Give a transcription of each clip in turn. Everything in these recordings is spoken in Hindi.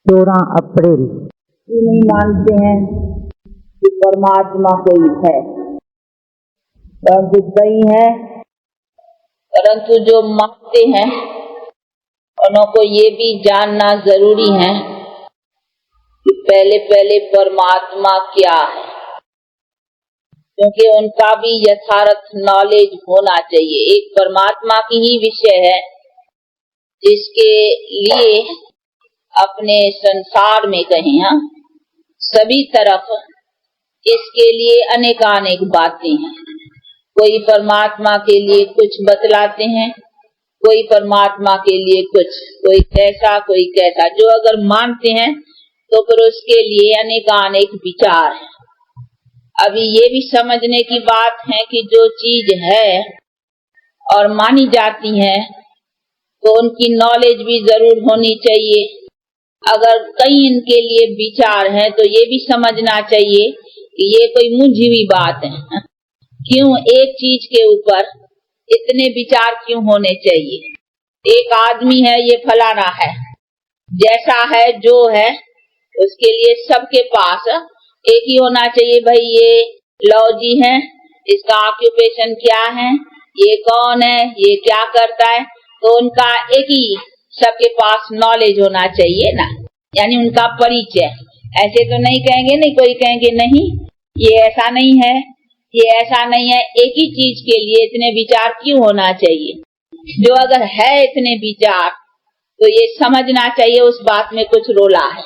14 अप्रैल। ये नहीं मानते हैं कि परमात्मा कोई है, परंतु कई है। परंतु जो मानते हैं उनको ये भी जानना जरूरी है कि पहले पहले परमात्मा क्या है, क्योंकि उनका भी यथार्थ नॉलेज होना चाहिए। एक परमात्मा की ही विषय है जिसके लिए अपने संसार में कहें, हाँ, सभी तरफ इसके लिए अनेकानेक बातें हैं। कोई परमात्मा के लिए कुछ बतलाते हैं, कोई परमात्मा के लिए कुछ, कोई कैसा कोई कैसा। जो अगर मानते हैं तो फिर उसके लिए अनेकानेक विचार है। अभी ये भी समझने की बात है कि जो चीज है और मानी जाती है तो उनकी नॉलेज भी जरूर होनी चाहिए। अगर कई इनके लिए विचार हैं तो ये भी समझना चाहिए कि ये कोई मुंझी हुई बात है। क्यों एक चीज के ऊपर इतने विचार क्यों होने चाहिए? एक आदमी है, ये फलाना है, जैसा है जो है उसके लिए सबके पास एक ही होना चाहिए। भाई ये लॉजी है, इसका ऑक्यूपेशन क्या है, ये कौन है, ये क्या करता है, तो उनका एक ही सबके पास नॉलेज होना चाहिए ना, यानी उनका परिचय। ऐसे तो नहीं कहेंगे, नहीं कोई कहेंगे नहीं ये ऐसा नहीं है, ये ऐसा नहीं है। एक ही चीज के लिए इतने विचार क्यों होना चाहिए? जो अगर है इतने विचार तो ये समझना चाहिए उस बात में कुछ रोला है,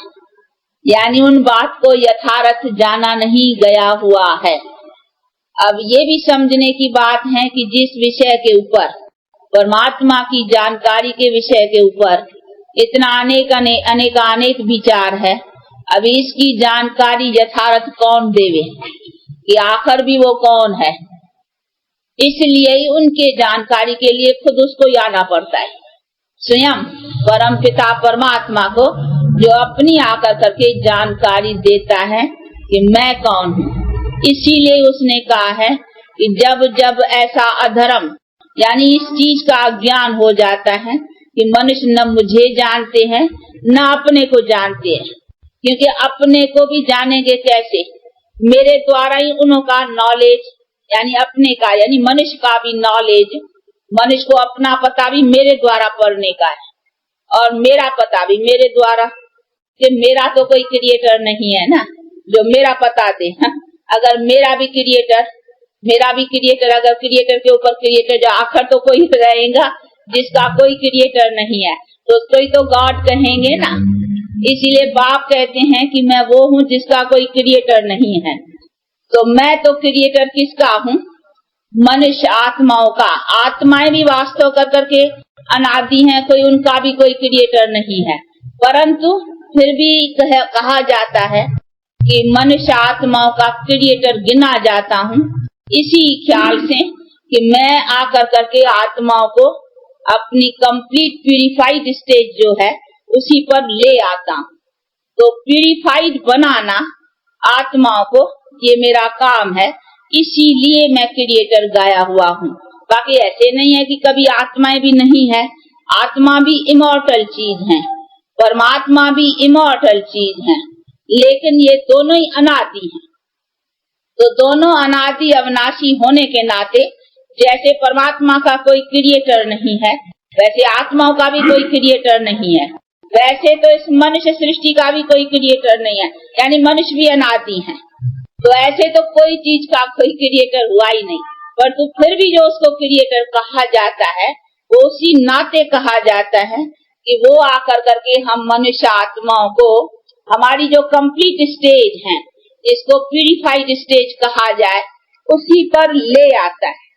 यानी उन बात को यथार्थ जाना नहीं गया हुआ है। अब ये भी समझने की बात है कि जिस विषय के ऊपर, परमात्मा की जानकारी के विषय के ऊपर इतना अनेक विचार है, अभी इसकी जानकारी यथार्थ कौन देवे कि आखिर भी वो कौन है? इसलिए ही उनके जानकारी के लिए खुद उसको आना पड़ता है, स्वयं परम पिता परमात्मा को, जो अपनी आकर करके जानकारी देता है कि मैं कौन हूँ। इसीलिए उसने कहा है कि जब जब ऐसा अधर्म, यानी इस चीज का ज्ञान हो जाता है कि मनुष्य न मुझे जानते हैं न अपने को जानते हैं, क्योंकि अपने को भी जानेंगे कैसे? मेरे द्वारा ही उनका नॉलेज, यानी अपने का, यानी मनुष्य का भी नॉलेज, मनुष्य को अपना पता भी मेरे द्वारा पढ़ने का है और मेरा पता भी मेरे द्वारा। कि मेरा तो कोई क्रिएटर नहीं है ना जो मेरा पता दे। अगर मेरा भी क्रिएटर अगर क्रिएटर के ऊपर क्रिएटर, जो आखिर तो कोई रहेगा जिसका कोई क्रिएटर नहीं है, तो कोई तो गॉड कहेंगे ना। इसीलिए बाप कहते हैं कि मैं वो हूँ जिसका कोई क्रिएटर नहीं है। तो मैं तो क्रिएटर किसका हूँ? मनुष्य आत्माओं का। आत्माएं भी वास्तव कर करके अनादि हैं, कोई उनका भी कोई क्रिएटर नहीं है, परंतु फिर भी कहा जाता है कि मनुष्य आत्माओं का क्रिएटर गिना जाता हूँ, इसी ख्याल से कि मैं आकर करके आत्माओं को अपनी कंप्लीट प्यूरिफाइड स्टेज जो है उसी पर ले आता हूँ। तो प्यूरिफाइड बनाना आत्माओं को ये मेरा काम है, इसीलिए मैं क्रिएटर गाया हुआ हूँ। बाकी ऐसे नहीं है कि कभी आत्माएं भी नहीं है। आत्मा भी इमॉर्टल चीज है, परमात्मा भी इमॉर्टल चीज है, लेकिन ये दोनों ही अनादि हैं। तो दोनों अनादि अविनाशी होने के नाते जैसे परमात्मा का कोई क्रिएटर नहीं है, वैसे आत्माओं का भी कोई क्रिएटर नहीं है। वैसे तो इस मनुष्य सृष्टि का भी कोई क्रिएटर नहीं है, यानी मनुष्य भी अनादि है। तो ऐसे तो कोई चीज का कोई क्रिएटर हुआ ही नहीं, परंतु फिर भी जो उसको क्रिएटर कहा जाता है वो उसी नाते कहा जाता है कि वो आकर करके हम मनुष्य आत्माओं को हमारी जो कंप्लीट स्टेज है, इसको प्यूरिफाइड स्टेज कहा जाए, उसी पर ले आता है।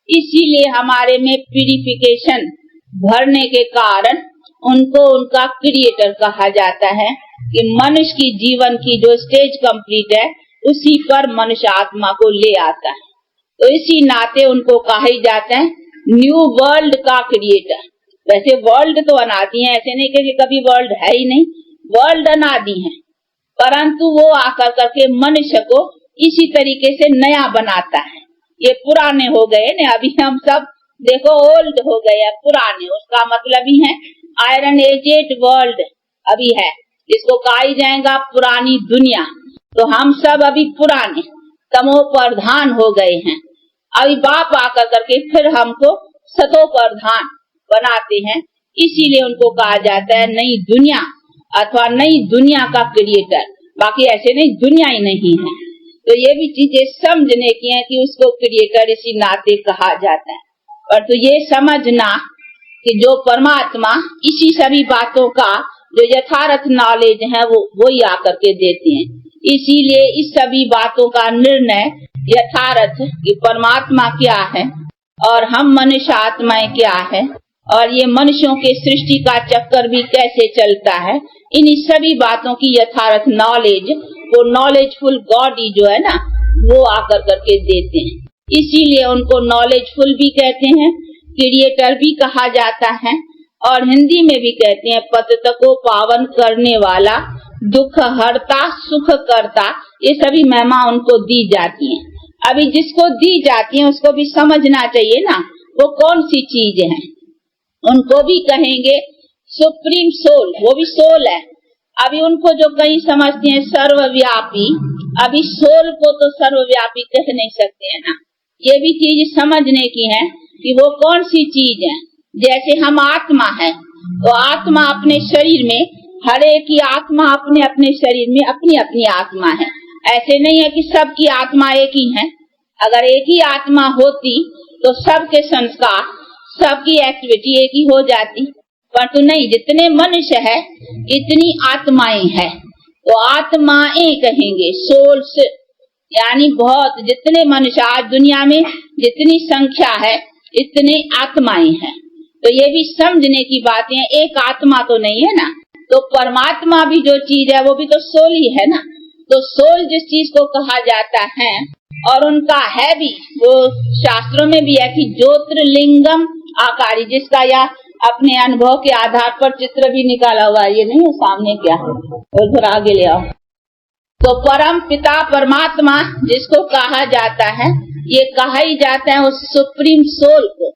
इसीलिए हमारे में प्यूरिफिकेशन भरने के कारण उनको उनका क्रिएटर कहा जाता है कि मनुष्य की जीवन की जो स्टेज कंप्लीट है उसी पर मनुष्य आत्मा को ले आता है। तो इसी नाते उनको कहा ही जाता है न्यू वर्ल्ड का क्रिएटर। वैसे वर्ल्ड तो अनादि है, ऐसे नहीं कि कभी वर्ल्ड है ही नहीं, वर्ल्ड अनादि है, परंतु वो आकर करके मनुष्य को इसी तरीके से नया बनाता है। ये पुराने हो गए न, अभी हम सब देखो ओल्ड हो गए, पुराने, उसका मतलब ही है आयरन एजेड वर्ल्ड अभी है। जिसको कहा ही जाएगा पुरानी दुनिया। तो हम सब अभी पुराने तमो प्रधान हो गए हैं। अभी बाप आकर करके फिर हमको सतो प्रधान बनाते हैं, इसीलिए उनको कहा जाता है नई दुनिया अथवा नई दुनिया का क्रिएटर। बाकी ऐसे नहीं, दुनिया ही नहीं है। तो ये भी चीजें समझने की है कि उसको क्रिएटर इसी नाते कहा जाता है। पर तो ये समझना कि जो परमात्मा इसी सभी बातों का जो यथार्थ नॉलेज है वो ही आकर के देते हैं। इसीलिए इस सभी बातों का निर्णय यथार्थ कि परमात्मा क्या है और हम मनुष्य आत्माएं क्या है और ये मनुष्यों के सृष्टि का चक्कर भी कैसे चलता है, इन सभी बातों की यथार्थ नॉलेज वो नॉलेजफुल गॉड ही जो है ना वो आकर करके देते हैं। इसीलिए उनको नॉलेजफुल भी कहते हैं, क्रिएटर भी कहा जाता है और हिंदी में भी कहते हैं पतित को पावन करने वाला, दुख हरता, सुख करता। ये सभी महिमा उनको दी जाती हैं। अभी जिसको दी जाती है उसको भी समझना चाहिए ना वो कौन सी चीज है। उनको भी कहेंगे सुप्रीम सोल, वो भी सोल है। अभी उनको जो कई समझते हैं सर्वव्यापी, अभी सोल को तो सर्वव्यापी कह नहीं सकते हैं ना। ये भी चीज समझने की है कि वो कौन सी चीज है। जैसे हम आत्मा है तो आत्मा अपने शरीर में, हर एक की आत्मा अपने अपने शरीर में अपनी अपनी आत्मा है। ऐसे नहीं है कि सबकी आत्मा एक ही है। अगर एक ही आत्मा होती तो सबके संस्कार, सबकी एक्टिविटी एक ही हो जाती, परंतु नहीं, जितने मनुष्य है इतनी आत्माएं हैं। तो आत्माएं कहेंगे, सोल्स, यानी बहुत जितने मनुष्य आज दुनिया में जितनी संख्या है इतने आत्माएं हैं। तो ये भी समझने की बातें हैं, एक आत्मा तो नहीं है ना। तो परमात्मा भी जो चीज है वो भी तो सोल ही है ना। तो सोल जिस चीज को कहा जाता है और उनका है भी, वो शास्त्रों में भी है कि ज्योतिर्लिंगम आकारी, जिसका या अपने अनुभव के आधार पर चित्र भी निकाला हुआ है। ये नहीं है सामने, क्या और थोड़ा आगे ले आओ। तो परम पिता परमात्मा जिसको कहा जाता है, ये कहा ही जाता है उस सुप्रीम सोल को।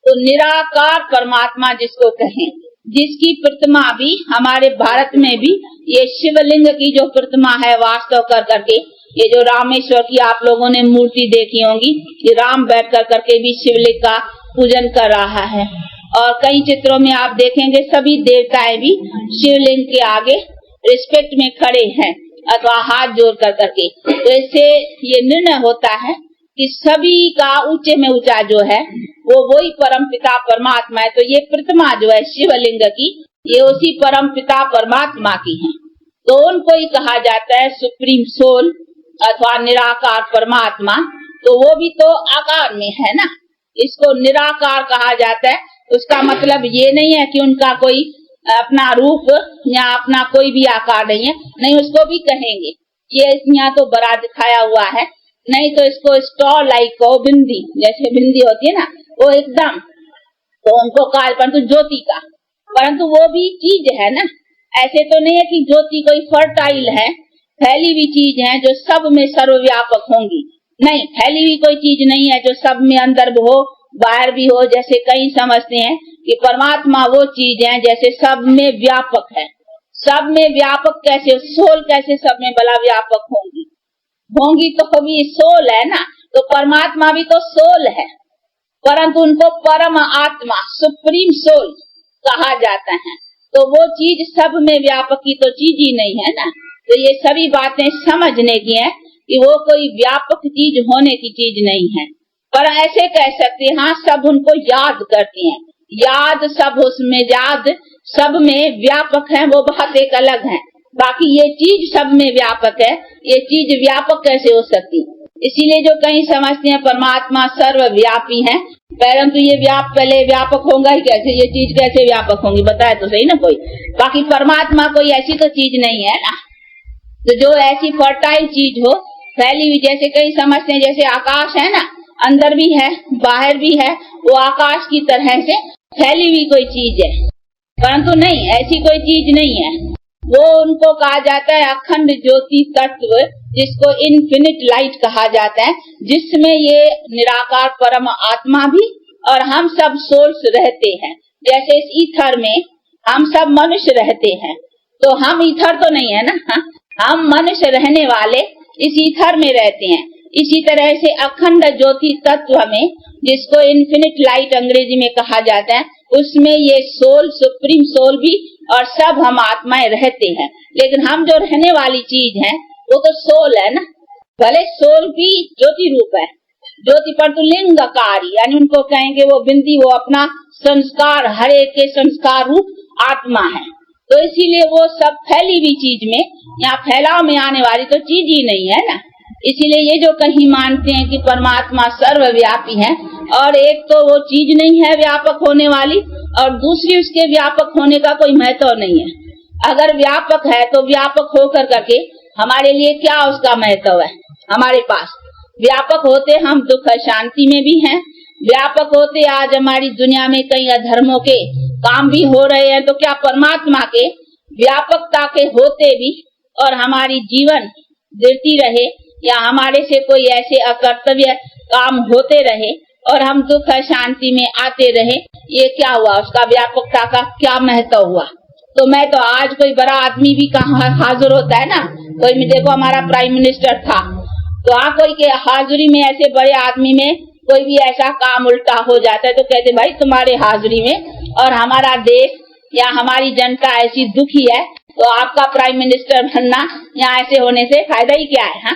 तो निराकार परमात्मा जिसको कहें, जिसकी प्रतिमा भी हमारे भारत में भी ये शिवलिंग की जो प्रतिमा है वास्तव कर करके, ये जो रामेश्वर की आप लोगों ने मूर्ति देखी होगी, ये राम बैठ कर करके भी शिवलिंग का पूजन कर रहा है। और कई चित्रों में आप देखेंगे सभी देवताएं भी शिवलिंग के आगे रिस्पेक्ट में खड़े हैं अथवा हाथ जोड़ कर करके। तो इससे ये निर्णय होता है कि सभी का ऊंचे में ऊंचा जो है वो वही परम पिता परमात्मा है। तो ये प्रतिमा जो है शिवलिंग की, ये उसी परम पिता परमात्मा की है। तो उनको ही कहा जाता है सुप्रीम सोल अथवा निराकार परमात्मा। तो वो भी तो आकार में है ना, इसको निराकार कहा जाता है। उसका मतलब ये नहीं है कि उनका कोई अपना रूप या अपना कोई भी आकार नहीं है, नहीं, उसको भी कहेंगे। ये यहाँ तो बड़ा दिखाया हुआ है, नहीं तो इसको स्टॉल लाइक को बिंदी, जैसे बिंदी होती है ना वो एकदम, तो उनको काल परंतु ज्योति का, परंतु वो भी चीज है ना। ऐसे तो नहीं है कि ज्योति कोई फर्टाइल है, फैली हुई चीज है जो सब में सर्वव्यापक होंगी। नहीं, फैली हुई कोई चीज नहीं है जो सब में अंदर भी हो बाहर भी हो। जैसे कई समझते हैं कि परमात्मा वो चीज है जैसे सब में व्यापक है। सब में व्यापक कैसे, सोल कैसे सब में भला व्यापक होंगी तो कभी सोल है ना। तो परमात्मा भी तो सोल है, परंतु उनको परम आत्मा सुप्रीम सोल कहा जाता है। तो वो चीज सब में व्यापक की तो चीज ही नहीं है ना। तो ये सभी बातें समझने की है कि वो कोई व्यापक चीज होने की चीज नहीं है। पर ऐसे कह सकते हैं, हाँ, सब उनको याद करते हैं, याद सब उसमें, याद सब में व्यापक है, वो बात एक अलग है। बाकी ये चीज सब में व्यापक है, ये चीज व्यापक कैसे हो सकती। इसीलिए जो कहीं समझते हैं परमात्मा सर्वव्यापी है, परंतु ये पहले व्यापक होगा ही कैसे, ये चीज कैसे व्यापक होंगी, बताए तो सही ना कोई। बाकी परमात्मा कोई ऐसी तो चीज नहीं है ना। तो जो ऐसी फर्टाइल चीज हो, फैली हुई, जैसे कई समझते हैं जैसे आकाश है ना, अंदर भी है बाहर भी है, वो आकाश की तरह से फैली हुई कोई चीज है, परंतु नहीं, ऐसी कोई चीज नहीं है। वो उनको कहा जाता है अखंड ज्योति तत्व, जिसको इन्फिनिट लाइट कहा जाता है, जिसमें ये निराकार परम आत्मा भी और हम सब सोल्स रहते हैं। जैसे इस ईथर में हम सब मनुष्य रहते हैं, तो हम ईथर तो नहीं है ना, हम मनुष्य रहने वाले इस ईथर में रहते हैं। इसी तरह से अखंड ज्योति तत्व में, जिसको इन्फिनिट लाइट अंग्रेजी में कहा जाता है, उसमें ये सोल, सुप्रीम सोल भी और सब हम आत्माएं रहते हैं। लेकिन हम जो रहने वाली चीज है वो तो सोल है ना। भले सोल भी ज्योति रूप है, ज्योति पर तो लिंगकारी, यानी उनको कहेंगे वो बिंदी, वो अपना संस्कार, हर एक के संस्कार रूप आत्मा है। तो इसीलिए वो सब फैली हुई चीज में, यहाँ फैलाव में आने वाली तो चीज ही नहीं है ना। इसीलिए ये जो कहीं मानते हैं कि परमात्मा सर्वव्यापी है, और एक तो वो चीज नहीं है व्यापक होने वाली, और दूसरी उसके व्यापक होने का कोई महत्व नहीं है। अगर व्यापक है तो व्यापक होकर करके हमारे लिए क्या उसका महत्व है? हमारे पास व्यापक होते हम दुख शांति में भी हैं, व्यापक होते आज हमारी दुनिया में कई अधर्मों के काम भी हो रहे हैं, तो क्या परमात्मा के व्यापकता के होते भी और हमारी जीवन गिरती रहे, या हमारे से कोई ऐसे अकर्तव्य काम होते रहे और हम दुख शांति में आते रहे, ये क्या हुआ? उसका व्यापकता का क्या महत्व हुआ? तो मैं तो आज कोई बड़ा आदमी भी कहाँ हाजिर होता है ना, कोई में देखो हमारा प्राइम मिनिस्टर था, तो हाँ कोई के हाजिरी में ऐसे बड़े आदमी में कोई भी ऐसा काम उल्टा हो जाता है तो कहते भाई तुम्हारे हाजिरी में और हमारा देश या हमारी जनता ऐसी दुखी है, तो आपका प्राइम मिनिस्टर बनना या ऐसे होने से फायदा ही क्या है? हाँ,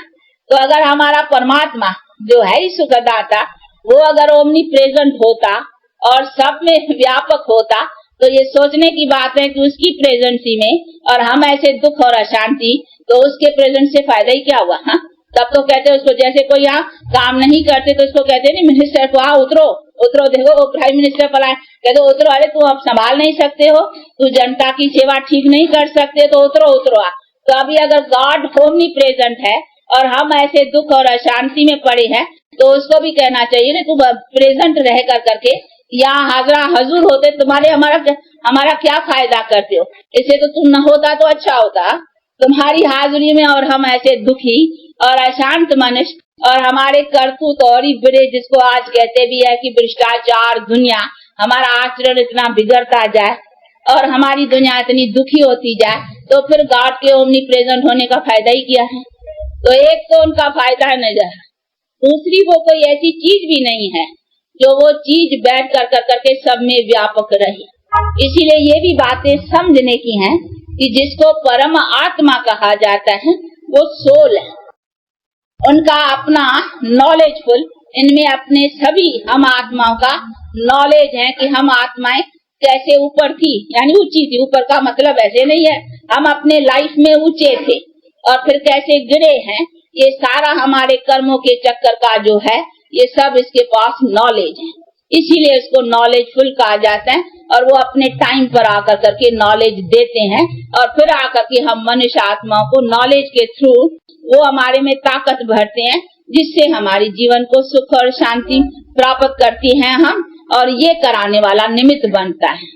तो अगर हमारा परमात्मा जो है ही सुखदाता, वो अगर ओमनी प्रेजेंट होता और सब में व्यापक होता, तो ये सोचने की बात है कि उसकी प्रेजेंसी में और हम ऐसे दुख और अशांति, तो उसके प्रेजेंट से फायदा ही क्या हुआ? हाँ, तब तो कहते उसको, जैसे कोई यहाँ काम नहीं करते तो उसको कहते नहीं मिनिस्टर को, हाँ उतरो उतरो, देखो वो प्राइम मिनिस्टर पर आए, कहते उतरो, अरे तू अब संभाल नहीं सकते हो, तू जनता की सेवा ठीक नहीं कर सकते, तो उतरो उतरो। तो अभी अगर गॉड ओमनी प्रेजेंट है और हम ऐसे दुख और अशांति में पड़े हैं, तो उसको भी कहना चाहिए ना, तू प्रेजेंट रह कर करके यहाँ हाजरा हजूर होते, तुम्हारे हमारा क्या फायदा करते हो? इसे तो तुम न होता तो अच्छा होता, तुम्हारी हाजिरी में और हम ऐसे दुखी और अशांत मनुष्य और हमारे करतूत और बुरे, जिसको आज कहते भी है कि भ्रष्टाचार दुनिया, हमारा आचरण इतना बिगड़ता जाए और हमारी दुनिया इतनी दुखी होती जाए, तो फिर गॉड के ओमनी प्रेजेंट होने का फायदा ही क्या है? तो एक तो उनका फायदा नजर, दूसरी वो कोई ऐसी चीज भी नहीं है जो वो चीज बैठ कर करके सब में व्यापक रही। इसीलिए ये भी बातें समझने की हैं कि जिसको परम आत्मा कहा जाता है वो सोल है, उनका अपना नॉलेजफुल, इनमें अपने सभी हम आत्माओं का नॉलेज है कि हम आत्माएं कैसे ऊपर थी, यानी ऊंची थी। ऊपर का मतलब ऐसे नहीं है हम अपने लाइफ में ऊंचे थे और फिर कैसे गिरे हैं, ये सारा हमारे कर्मों के चक्कर का जो है, ये सब इसके पास नॉलेज है, इसीलिए इसको नॉलेजफुल कहा जाता है। और वो अपने टाइम पर आकर करके नॉलेज देते हैं और फिर आकर के हम मनुष्य आत्माओं को नॉलेज के थ्रू वो हमारे में ताकत भरते हैं, जिससे हमारी जीवन को सुख और शांति प्राप्त करती हैं हम, और ये कराने वाला निमित्त बनता है।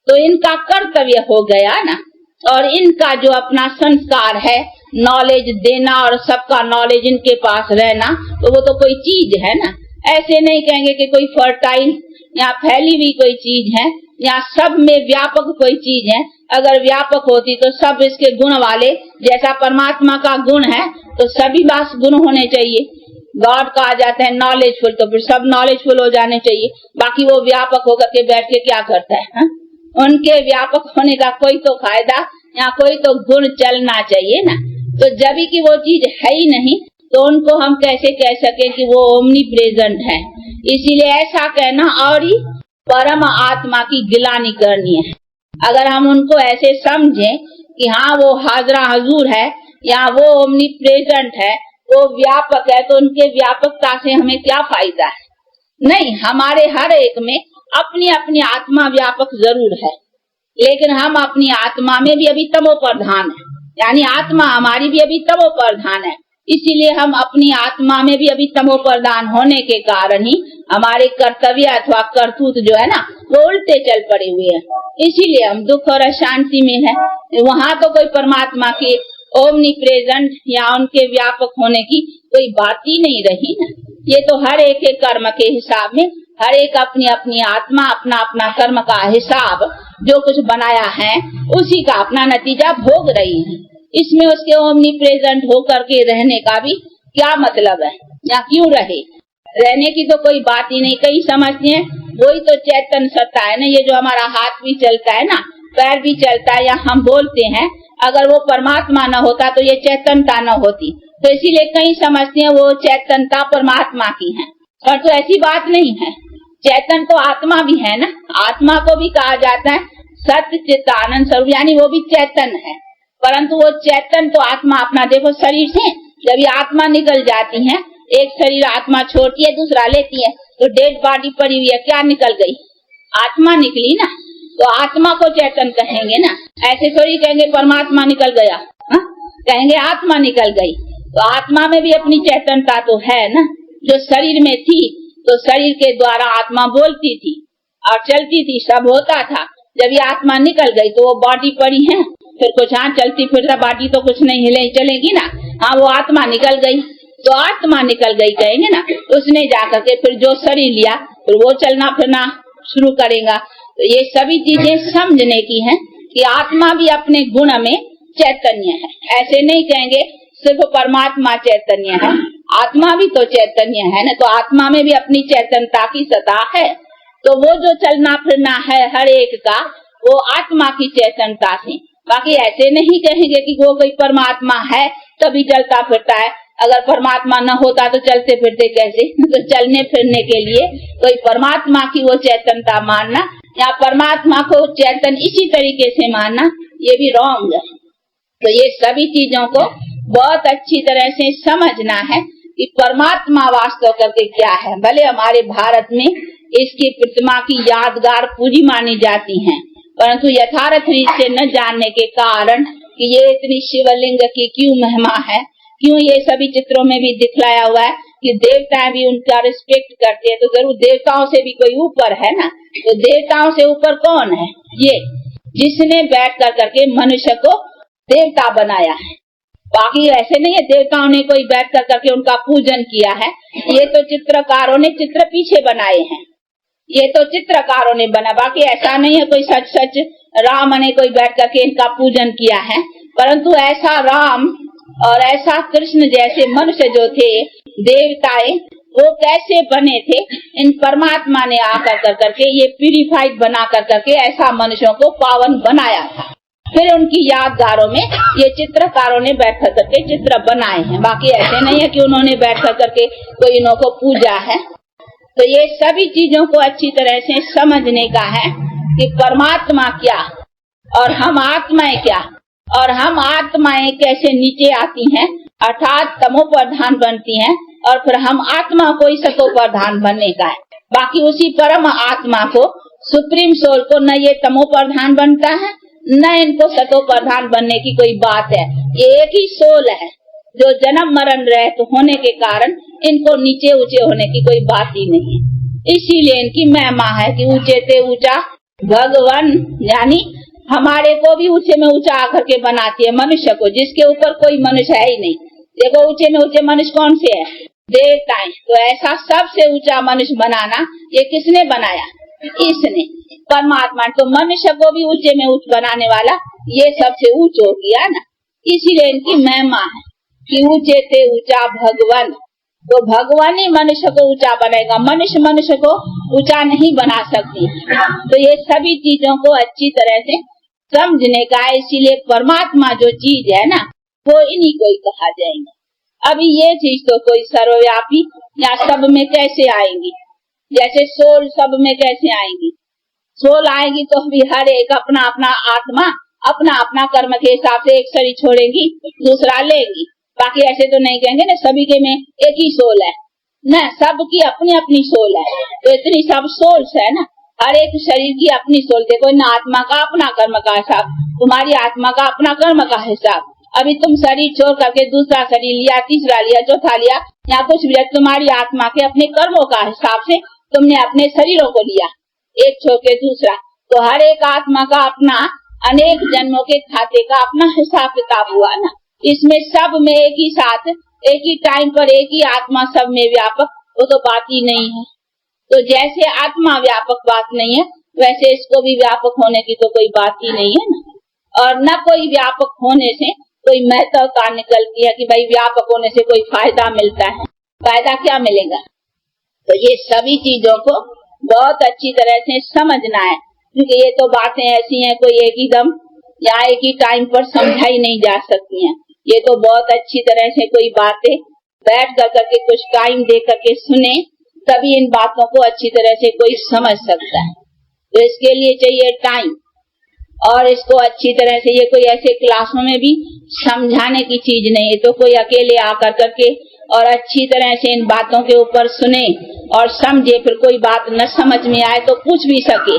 तो इनका कर्तव्य हो गया ना, और इनका जो अपना संस्कार है नॉलेज देना और सबका नॉलेज इनके पास रहना, तो वो तो कोई चीज है ना। ऐसे नहीं कहेंगे कि कोई फर्टाइल या फैली हुई कोई चीज है या सब में व्यापक कोई चीज है। अगर व्यापक होती तो सब इसके गुण वाले, जैसा परमात्मा का गुण है तो सभी बास गुण होने चाहिए। गॉड कहा जाता है नॉलेजफुल, तो फिर सब नॉलेजफुल हो जाने चाहिए। बाकी वो व्यापक होकर के बैठ के क्या करता है? हा? उनके व्यापक होने का कोई तो फायदा या कोई तो गुण चलना चाहिए ना। तो जब की वो चीज है ही नहीं, तो उनको हम कैसे कह सके कि वो ओमनी प्रेजेंट है? इसीलिए ऐसा कहना और ही परम आत्मा की गिलानी करनी है। अगर हम उनको ऐसे समझें कि हाँ वो हाजरा हजूर है या वो ओमनी प्रेजेंट है, वो व्यापक है, तो उनके व्यापकता से हमें क्या फायदा है? नहीं, हमारे हर एक में अपनी अपनी आत्मा व्यापक जरूर है, लेकिन हम अपनी आत्मा में भी अभी तमो प्रधान है, यानी आत्मा हमारी भी अभी तमो प्रधान है। इसीलिए हम अपनी आत्मा में भी अभी तमो प्रधान होने के कारण ही हमारे कर्तव्य अथवा करतूत जो है ना, वो उल्टे चल पड़े हुए हैं। इसीलिए हम दुख और अशांति में है। वहाँ तो कोई परमात्मा के ओमनी प्रेजेंट या उनके व्यापक होने की कोई बात ही नहीं रही ना। ये तो हर एक के कर्म के हिसाब में हर एक अपनी अपनी आत्मा अपना अपना कर्म का हिसाब जो कुछ बनाया है उसी का अपना नतीजा भोग रही है। इसमें उसके ओमनी प्रेजेंट होकर के रहने का भी क्या मतलब है, या क्यों रहे? रहने की तो कोई बात ही नहीं। कई समझते हैं वही तो चैतन्य सत्ता है ना, ये जो हमारा हाथ भी चलता है ना, पैर भी चलता है या हम बोलते हैं, अगर वो परमात्मा न होता तो ये चैतन्यता न होती। तो इसीलिए कई समझते हैं वो चैतन्यता परमात्मा की है, और तो ऐसी बात नहीं है। चैतन्य तो आत्मा भी है ना, आत्मा को भी कहा जाता है सत्य चित्त आनंद स्वरूप, यानी वो भी चैतन्य है। परंतु वो चैतन्य तो आत्मा अपना देखो शरीर से जब ये आत्मा निकल जाती है, एक शरीर आत्मा छोड़ती है दूसरा लेती है, तो डेड बॉडी पड़ी हुई है, क्या निकल गई? आत्मा निकली ना। तो आत्मा को चैतन्य कहेंगे ना, ऐसे थोड़ी कहेंगे परमात्मा निकल गया, हा? कहेंगे आत्मा निकल गई। तो आत्मा में भी अपनी चैतन्यता तो है ना, जो शरीर में थी तो शरीर के द्वारा आत्मा बोलती थी और चलती थी, सब होता था। जब ये आत्मा निकल गई तो वो बॉडी पड़ी है, फिर कुछ हाँ चलती फिरता बॉडी तो कुछ नहीं हिले चलेगी ना, हाँ वो आत्मा निकल गई। तो आत्मा निकल गई कहेंगे ना, उसने जाकर के फिर जो शरीर लिया फिर वो चलना फिरना शुरू करेगा। तो ये सभी चीजें समझने की हैं कि आत्मा भी अपने गुण में चैतन्य है। ऐसे नहीं कहेंगे सिर्फ परमात्मा चैतन्य है, आत्मा भी तो चैतन्य है ना। तो आत्मा में भी अपनी चैतन्यता की सत्ता है। तो वो जो चलना फिरना है हर एक का वो आत्मा की चैतन्यता से। बाकी ऐसे नहीं कहेंगे कि वो कोई परमात्मा है तभी चलता फिरता है, अगर परमात्मा न होता तो चलते फिरते कैसे? तो चलने फिरने के लिए कोई परमात्मा की वो चैतन्यता मानना या परमात्मा को चैतन्य इसी तरीके से मानना, ये भी रॉन्ग है। तो ये सभी चीजों को बहुत अच्छी तरह से समझना है कि परमात्मा वास्तव करके क्या है। भले हमारे भारत में इसकी प्रतिमा की यादगार पूरी मानी जाती है, परंतु यथार्थ रीत से न जानने के कारण कि ये इतनी शिवलिंग की क्यों महिमा है, क्यों ये सभी चित्रों में भी दिखलाया हुआ है कि देवता भी उनका रिस्पेक्ट करते हैं, तो जरूर देवताओं से भी कोई ऊपर है ना। तो देवताओं से ऊपर कौन है? ये जिसने बैठ कर करके मनुष्य को देवता बनाया है। बाकी ऐसे नहीं है देवताओं ने कोई बैठ कर करके उनका पूजन किया है, ये तो चित्रकारों ने चित्र पीछे बनाए हैं, ये तो चित्रकारों ने बना। बाकी ऐसा नहीं है कोई सच सच राम ने कोई बैठ करके इनका पूजन किया है। परंतु ऐसा राम और ऐसा कृष्ण जैसे मनुष्य जो थे देवताएं, वो कैसे बने थे? इन परमात्मा ने आकर कर करके ये प्यूरिफाइड बना कर करके ऐसा मनुष्यों को पावन बनाया था। फिर उनकी यादगारों में ये चित्रकारों ने बैठ कर करके चित्र बनाए हैं। बाकी ऐसे नहीं है कि उन्होंने बैठ कर करके कोई इन्हों को पूजा है। तो ये सभी चीजों को अच्छी तरह से समझने का है कि परमात्मा क्या और हम आत्माएं क्या, और हम आत्माएं कैसे नीचे आती हैं, अर्थात तमो प्रधान बनती हैं, और फिर हम आत्मा को ही सतो प्रधान बनने का है। बाकी उसी परम आत्मा को सुप्रीम सोल को न ये तमो प्रधान बनता है न इनको सतो प्रधान बनने की कोई बात है। ये एक ही सोल है जो जन्म मरण रहित होने के कारण इनको नीचे ऊंचे होने की कोई बात ही नहीं है। इसीलिए इनकी महिमा है कि ऊंचे से ऊंचा भगवान, यानी हमारे को भी ऊंचे में ऊंचा आकर के बनाती है मनुष्य को, जिसके ऊपर कोई मनुष्य है ही नहीं। देखो ऊंचे में ऊंचे मनुष्य कौन से है? देवताएं। तो ऐसा सबसे ऊंचा मनुष्य बनाना ये किसने बनाया? इसने, परमात्मा। तो मनुष्य को भी ऊंचे में ऊंच बनाने वाला ये सबसे ऊंच हो गया ना। इसीलिए इनकी महिमा है कि ऊंचे से ऊंचा भगवान। तो भगवान ही मनुष्य को ऊंचा बनाएगा, मनुष्य को ऊंचा नहीं बना सकती। तो ये सभी चीजों को अच्छी तरह से समझने का है। इसीलिए परमात्मा जो चीज है ना वो इन्हीं को ही कहा जाएगा। अभी ये चीज तो कोई सर्वव्यापी या सब में कैसे आएंगी? जैसे सोल सब में कैसे आएंगी? सोल आएगी तो भी हर एक अपना अपना आत्मा अपना अपना कर्म के हिसाब से एक शरीर छोड़ेगी दूसरा लेगी। बाकी ऐसे तो नहीं कहेंगे ना सभी के में एक ही सोल है, न सबकी अपनी अपनी सोल है। तो इतनी सब सोल्स है ना, हर एक शरीर की अपनी सोल। देखो न आत्मा का अपना कर्म का हिसाब, तुम्हारी आत्मा का अपना कर्म का हिसाब। अभी तुम शरीर छोड़ करके दूसरा शरीर लिया, तीसरा लिया, चौथा लिया, या कुछ भी, तुम्हारी आत्मा के अपने कर्मों का हिसाब से तुमने अपने शरीरों को लिया, एक छोड़ के दूसरा। तो हर एक आत्मा का अपना अनेक जन्मों के खाते का अपना हिसाब किताब हुआ ना। इसमें सब में एक ही साथ एक ही टाइम पर एक ही आत्मा सब में व्यापक, वो तो बात ही नहीं है। तो जैसे आत्मा व्यापक बात नहीं है, वैसे इसको भी व्यापक होने की तो कोई बात ही नहीं है ना। और न कोई व्यापक होने से कोई महत्व का निकलती है कि भाई व्यापक होने से कोई फायदा मिलता है। फायदा क्या मिलेगा? तो ये सभी चीजों को बहुत अच्छी तरह से समझना है, क्योंकि ये तो बातें ऐसी हैं कोई एक ही दम या एक ही टाइम पर समझाई नहीं जा सकती हैं। ये तो बहुत अच्छी तरह से कोई बातें बैठ कर करके कुछ टाइम दे करके सुने, तभी इन बातों को अच्छी तरह से कोई समझ सकता है। तो इसके लिए चाहिए टाइम, और इसको अच्छी तरह से, ये कोई ऐसे क्लासों में भी समझाने की चीज नहीं है। तो कोई अकेले आकर करके और अच्छी तरह से इन बातों के ऊपर सुने और समझे, फिर कोई बात न समझ में आए तो पूछ भी सके।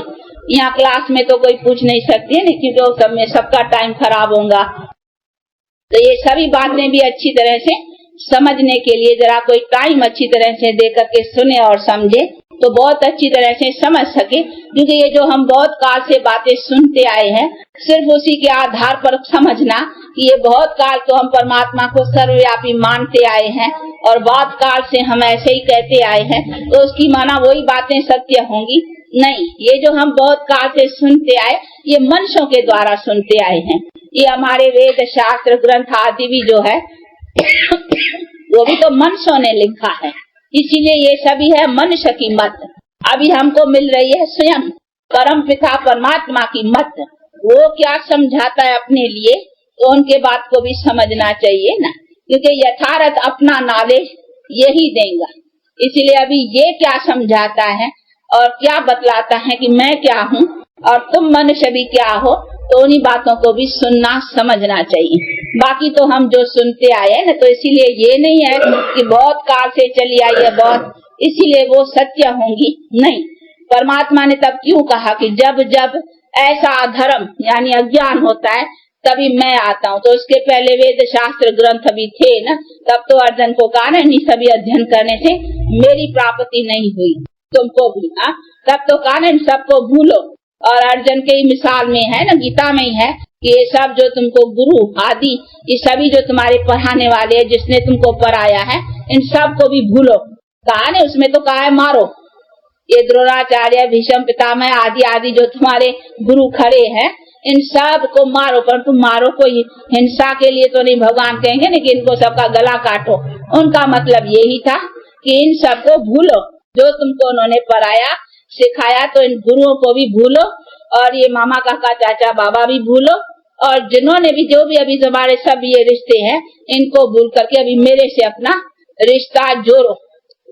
यहाँ क्लास में तो कोई पूछ नहीं सकती है, क्योंकि वो सब में सबका टाइम खराब होगा। तो ये सभी बातें भी अच्छी तरह से समझने के लिए जरा कोई टाइम अच्छी तरह से दे करके सुने और समझे, तो बहुत अच्छी तरह से समझ सके। क्योंकि ये जो हम बहुत काल से बातें सुनते आए हैं, सिर्फ उसी के आधार पर समझना कि ये बहुत काल तो हम परमात्मा को सर्वव्यापी मानते आए हैं और बहुत काल से हम ऐसे ही कहते आए हैं, तो उसकी माना वही बातें सत्य होंगी? नहीं। ये जो हम बहुत काल से सुनते आए, ये मनुष्यों के द्वारा सुनते आए हैं। ये हमारे वेद शास्त्र ग्रंथ आदि भी जो है वो भी तो मनुष्यों ने लिखा है, इसीलिए ये सभी है मनुष्य की मत। अभी हमको मिल रही है स्वयं परम पिता परमात्मा की मत। वो क्या समझाता है अपने लिए, तो उनके बात को भी समझना चाहिए ना, क्योंकि यथार्थ अपना नॉलेज यही देगा। इसीलिए अभी ये क्या समझाता है और क्या बतलाता है कि मैं क्या हूँ और तुम मनुष्य भी क्या हो, तो उन्हीं बातों को भी सुनना समझना चाहिए। बाकी तो हम जो सुनते आए हैं ना, तो इसीलिए ये नहीं है कि बहुत काल से चली आई है बहुत, इसीलिए वो सत्य होंगी, नहीं। परमात्मा ने तब क्यों कहा कि जब जब ऐसा अधर्म यानी अज्ञान होता है तभी मैं आता हूँ। तो उसके पहले वेद शास्त्र ग्रंथ भी थे ना, तब तो अर्जुन को कहा ना, इन सभी अध्ययन करने से मेरी प्राप्ति नहीं हुई, तुमको भी। तब तो कहा ना, सबको भूलो। और अर्जुन के मिसाल में है ना, गीता में ही है कि ये सब जो तुमको गुरु आदि, ये सभी जो तुम्हारे पढ़ाने वाले हैं, जिसने तुमको पढ़ाया है, इन सब को भी भूलो। कहा ना, उसमें तो कहा है मारो। ये द्रोणाचार्य, भीष्म पितामह आदि आदि जो तुम्हारे गुरु खड़े हैं, इन सब को मारो। पर तुम मारो कोई हिंसा के लिए तो नहीं, भगवान कहेंगे ना कि इनको सबका गला काटो। उनका मतलब यही था कि इन सबको भूलो, जो तुमको उन्होंने पढ़ाया सिखाया, तो इन गुरुओं को भी भूलो, और ये मामा काका चाचा बाबा भी भूलो, और जिन्होंने भी जो भी अभी तुम्हारे सब ये रिश्ते हैं, इनको भूल करके अभी मेरे से अपना रिश्ता जोड़ो।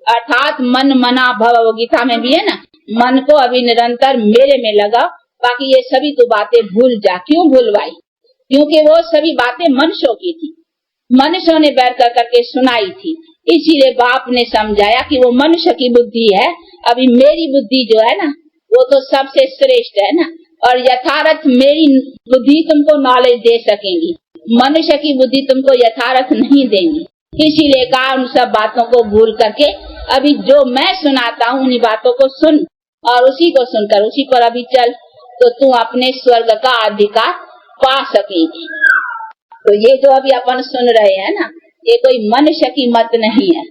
अर्थात मन मना भव, गीता में भी है ना, मन को अभी निरंतर मेरे में लगाओ, बाकी ये सभी तो बातें भूल जा। क्यों भूलवाई? क्योंकि वो सभी बातें मनुष्यों की थी, मनुष्यों ने बैठ कर करके सुनाई थी। इसीलिए बाप ने समझाया कि वो मनुष्य की बुद्धि है, अभी मेरी बुद्धि जो है ना, वो तो सबसे श्रेष्ठ है ना, और यथार्थ मेरी बुद्धि तुमको नॉलेज दे सकेंगी, मनुष्य की बुद्धि तुमको यथार्थ नहीं देंगी। इसीलिए कहा उन सब बातों को भूल करके अभी जो मैं सुनाता हूँ उन्हीं बातों को सुन, और उसी को सुनकर उसी पर अभी चल, तो तू अपने स्वर्ग का अधिकार पा सकेगी। तो ये जो अभी अपन सुन रहे हैं ना, ये कोई मनुष्य की मत नहीं है,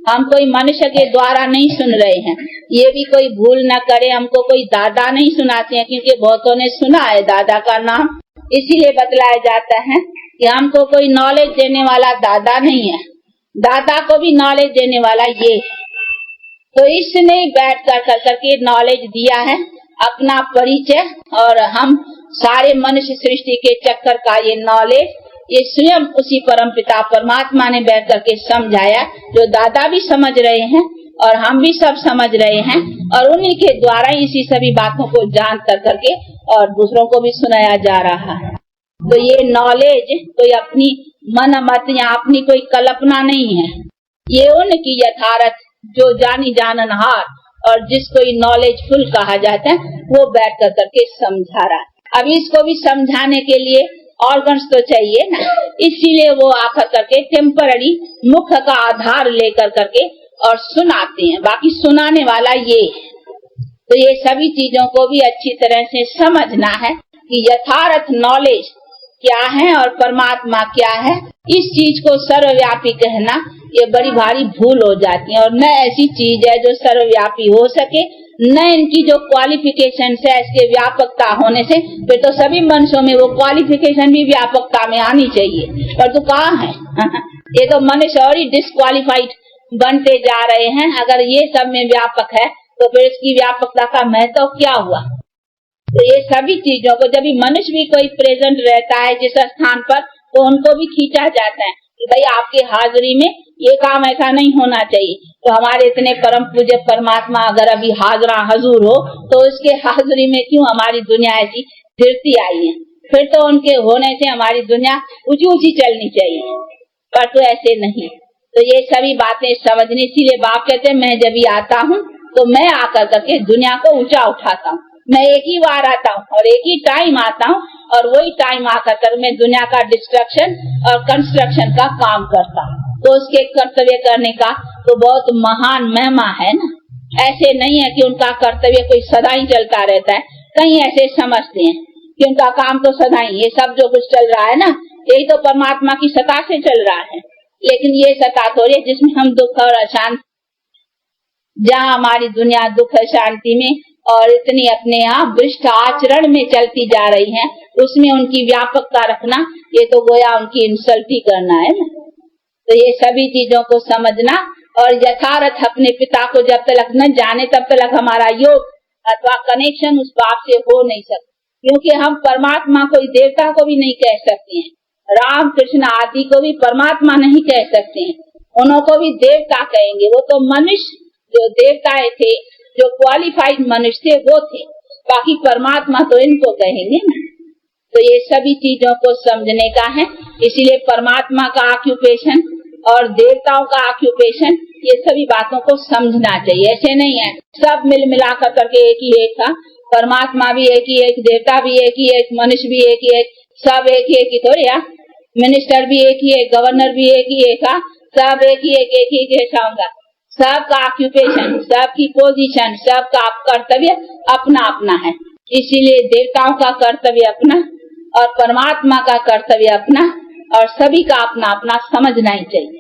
हम कोई मनुष्य के द्वारा नहीं सुन रहे हैं। ये भी कोई भूल न करे, हमको कोई दादा नहीं सुनाते हैं, क्योंकि बहुतों ने सुना है दादा का नाम, इसीलिए बतलाया जाता है कि हमको कोई नॉलेज देने वाला दादा नहीं है, दादा को भी नॉलेज देने वाला ये। तो इसने बैठ कर करके नॉलेज दिया है, अपना परिचय, और हम सारे मनुष्य सृष्टि के चक्कर का ये नॉलेज, ये स्वयं उसी परम पिता परमात्मा ने बैठ करके समझाया, जो दादा भी समझ रहे हैं और हम भी सब समझ रहे हैं, और उन्हीं के द्वारा इसी सभी बातों को जान कर करके और दूसरों को भी सुनाया जा रहा है। तो ये नॉलेज कोई अपनी मन मत या अपनी कोई कल्पना नहीं है, ये उनकी यथार्थ जो जानी जाननहार और जिसको नॉलेज फुल कहा जाता है, वो बैठ कर करके समझा रहा है। अब इसको भी समझाने के लिए ऑर्गन्स तो चाहिए ना, इसीलिए वो आकर करके टेम्पररी मुख का आधार लेकर करके और सुनाते हैं, बाकी सुनाने वाला ये है। तो ये सभी चीजों को भी अच्छी तरह से समझना है कि यथार्थ नॉलेज क्या है और परमात्मा क्या है। इस चीज को सर्वव्यापी कहना ये बड़ी भारी भूल हो जाती है। और न ऐसी चीज है जो सर्वव्यापी हो सके, न इनकी जो क्वालिफिकेशन है इसके व्यापकता होने से, फिर तो सभी मनुष्यों में वो क्वालिफिकेशन भी व्यापकता में आनी चाहिए, पर तो कहाँ है। ये तो मनुष्य और ही डिस्क्वालिफाइड बनते जा रहे हैं। अगर ये सब में व्यापक है तो फिर इसकी व्यापकता का महत्व क्या हुआ। तो ये सभी चीजों को, जब भी मनुष्य भी कोई प्रेजेंट रहता है जिस स्थान पर, तो उनको भी खींचा जाता है कि भाई आपकी हाजिरी में ये काम ऐसा नहीं होना चाहिए। तो हमारे इतने परम पूज्य परमात्मा अगर अभी हाजरा हजूर हो, तो उसके हाजिरी में क्यों हमारी दुनिया ऐसी गिरती आई है। फिर तो उनके होने से हमारी दुनिया ऊंची ऊंची चलनी चाहिए, पर तो ऐसे नहीं। तो ये सभी बातें समझने, इसीलिए बाप कहते हैं मैं जब भी आता हूँ तो मैं आकर करके दुनिया को ऊंचा उठाता हूँ। मैं एक ही बार आता हूँ और एक ही टाइम आता हूँ, और वही टाइम आकर कर मैं दुनिया का डिस्ट्रक्शन और कंस्ट्रक्शन का काम करता हूँ। तो उसके कर्तव्य करने का तो बहुत महान महिमा है ना। ऐसे नहीं है कि उनका कर्तव्य कोई सदा ही चलता रहता है। कहीं ऐसे समझते हैं कि उनका काम तो सदा ही, ये सब जो कुछ चल रहा है ना, यही तो परमात्मा की सत्ता से चल रहा है। लेकिन ये सत्ता थोड़ी है जिसमें हम दुख और अशांति, जहाँ हमारी दुनिया दुख शांति में और इतनी अपने यहाँ भ्रष्ट आचरण में चलती जा रही है, उसमें उनकी व्यापकता रखना, ये तो गोया उनकी इंसल्ट ही करना है ना। तो ये सभी चीजों को समझना और यथार्थ अपने पिता को जब तक न जाने तब तक हमारा योग अथवा कनेक्शन उस बाप से हो नहीं सकता। क्योंकि हम परमात्मा को, देवता को भी नहीं कह सकते हैं, राम कृष्ण आदि को भी परमात्मा नहीं कह सकते हैं, उनको भी देवता कहेंगे। वो तो मनुष्य जो देवताएं थे, जो क्वालिफाइड मनुष्य थे वो थे, बाकी परमात्मा तो इनको कहेंगे ना। तो ये सभी चीजों को समझने का है। इसीलिए परमात्मा का ऑक्यूपेशन और देवताओं का ऑक्यूपेशन, ये सभी बातों को समझना चाहिए। ऐसे नहीं है सब मिल मिला करके एक ही एक था, परमात्मा भी एक ही एक, देवता भी एक ही एक, मनुष्य भी एक ही एक, सब एक ही थोड़ी है। मिनिस्टर भी एक ही एक, गवर्नर भी एक ही एक, सब एक ही एक ऐसा होगा। सबका ऑक्यूपेशन, सबकी पोजीशन, सबका कर्तव्य अपना अपना है। इसीलिए देवताओं का कर्तव्य अपना और परमात्मा का कर्तव्य अपना, और सभी का अपना अपना समझना ही चाहिए।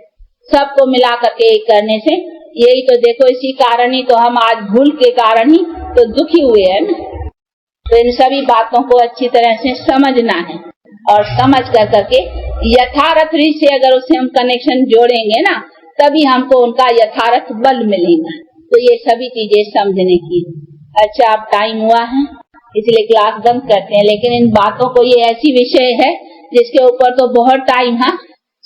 सबको मिला करके एक करने से, यही तो देखो, इसी कारण ही तो हम आज भूल के कारण ही तो दुखी हुए हैं ना। तो इन सभी बातों को अच्छी तरह से समझना है, और समझ कर करके यथार्थ से अगर उससे हम कनेक्शन जोड़ेंगे ना, तभी हमको उनका यथार्थ बल मिलेगा। तो ये सभी चीजें समझने की। अच्छा, अब टाइम हुआ है इसलिए क्लास बंद करते हैं। लेकिन इन बातों को, ये ऐसी विषय है जिसके ऊपर तो बहुत टाइम है,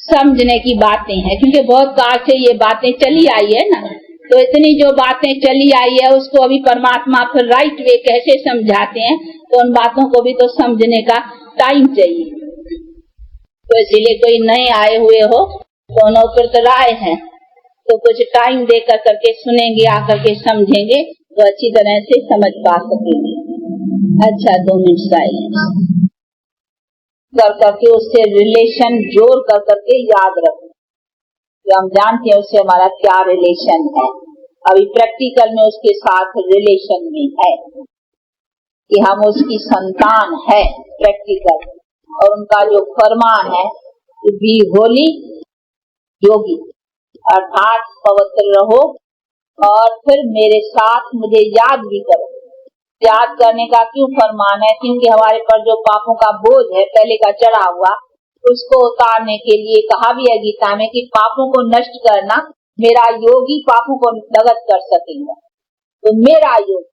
समझने की बातें हैं, क्योंकि बहुत काल से ये बातें चली आई है ना। तो इतनी जो बातें चली आई है उसको अभी परमात्मा फिर राइट वे कैसे समझाते हैं, तो उन बातों को भी तो समझने का टाइम चाहिए। तो इसीलिए कोई नए आए हुए हो तो नौकर राय है, तो कुछ टाइम देकर करके सुनेंगे, आकर के समझेंगे तो अच्छी तरह से समझ पा सकेंगे। अच्छा, 2 मिनट साइलेंस कर करके उससे रिलेशन जोड़ कर करके याद रखें कि हम जानते हैं उससे हमारा क्या रिलेशन है। अभी प्रैक्टिकल में उसके साथ रिलेशन में है कि हम उसकी संतान है प्रैक्टिकल, और उनका जो फरमान है बी होली योगी, अर्थात पवित्र रहो, और फिर मेरे साथ मुझे याद भी करो। याद करने का क्यों फरमान है? क्योंकि हमारे पर जो पापों का बोझ है पहले का चढ़ा हुआ, उसको उतारने के लिए कहा भी है गीता में कि पापों को नष्ट करना, मेरा योगी पापों को नगद कर सकेगा। तो मेरा योग,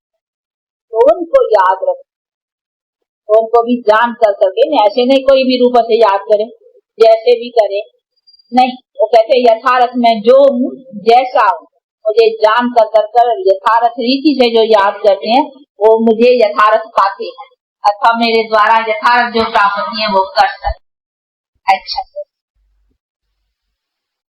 तो उनको याद रखो, तो उनको भी जान कर करके, ऐसे नहीं कोई भी रूप से याद करे, जैसे भी करे नहीं। वो कहते यथार्थ में जो हूँ जैसा हूँ, मुझे जान कर यथार्थ रीति से जो याद करते हैं वो मुझे यथार्थ पाते हैं, अथवा मेरे द्वारा यथार्थ जो प्राप्ति है वो कर सकते। अच्छा।